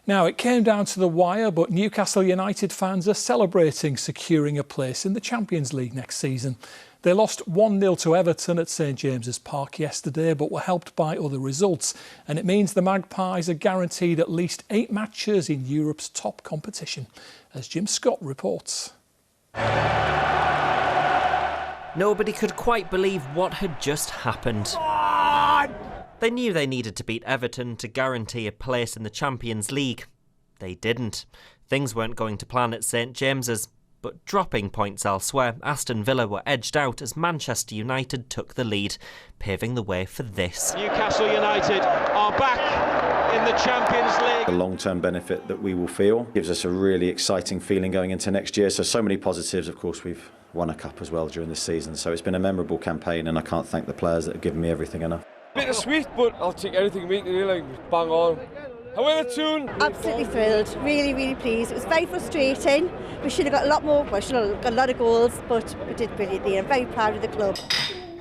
Now, it came down to the wire, but Newcastle United fans are celebrating securing a place in the Champions League next season. They lost 1-0 to Everton at St James's Park yesterday, but were helped by other results. And it means the Magpies are guaranteed at least 8 matches in Europe's top competition, as Jim Scott reports. Nobody could quite believe what had just happened. They knew they needed to beat Everton to guarantee a place in the Champions League. They didn't. Things weren't going to plan at St James's, but dropping points elsewhere, Aston Villa were edged out as Manchester United took the lead, paving the way for this. Newcastle United are back in the Champions League. The long-term benefit that we will feel gives us a really exciting feeling going into next year. So many positives. Of course, we've won a cup as well during this season, so it's been a memorable campaign, and I can't thank the players that have given me everything enough. Bittersweet, but I'll take anything we can do, like bang on. However, tune. Absolutely thrilled, really pleased. It was very frustrating. We should have got a lot more, we should have got a lot of goals, but we did brilliantly. I'm very proud of the club.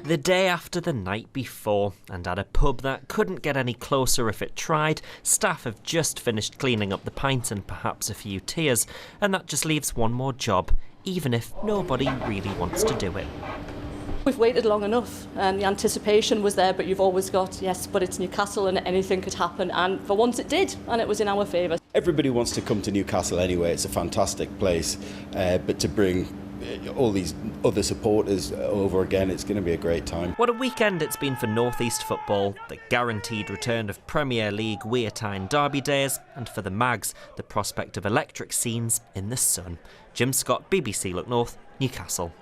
The day after the night before, and at a pub that couldn't get any closer if it tried, staff have just finished cleaning up the pints and perhaps a few tears, and that just leaves one more job, even if nobody really wants to do it. We've waited long enough and the anticipation was there, but you've always got, yes, but it's Newcastle and anything could happen, and for once it did, and it was in our favour. Everybody wants to come to Newcastle anyway, it's a fantastic place, but to bring all these other supporters over again, it's going to be a great time. What a weekend it's been for North East football, the guaranteed return of Premier League Weartime derby days, and for the Mags, the prospect of electric scenes in the sun. Jim Scott, BBC Look North, Newcastle.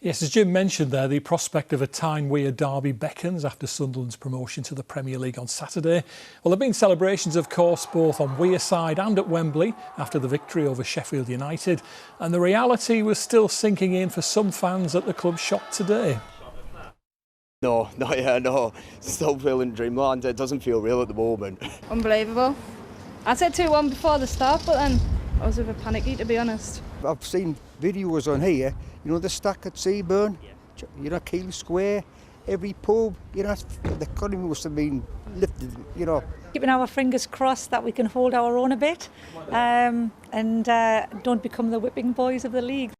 Yes, as Jim mentioned there, the prospect of a Tyne Wear derby beckons after Sunderland's promotion to the Premier League on Saturday. Well, there have been celebrations, of course, both on Wear side and at Wembley after the victory over Sheffield United. And the reality was still sinking in for some fans at the club shop today. No. Still feeling dreamland. It doesn't feel real at the moment. Unbelievable. I said 2-1 before the start, but then I was a bit panicky, to be honest. I've seen videos on here, you know, the stack at Seaburn, you know, Keele Square, every pub, you know, the economy must have been lifted, you know. Keeping our fingers crossed that we can hold our own a bit and don't become the whipping boys of the league.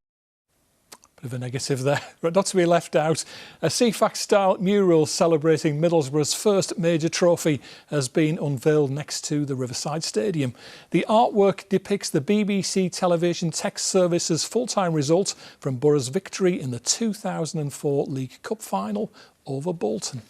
Bit of a negative there, but not to be left out. A CFAX-style mural celebrating Middlesbrough's first major trophy has been unveiled next to the Riverside Stadium. The artwork depicts the BBC television text service's full-time result from Borough's victory in the 2004 League Cup final over Bolton.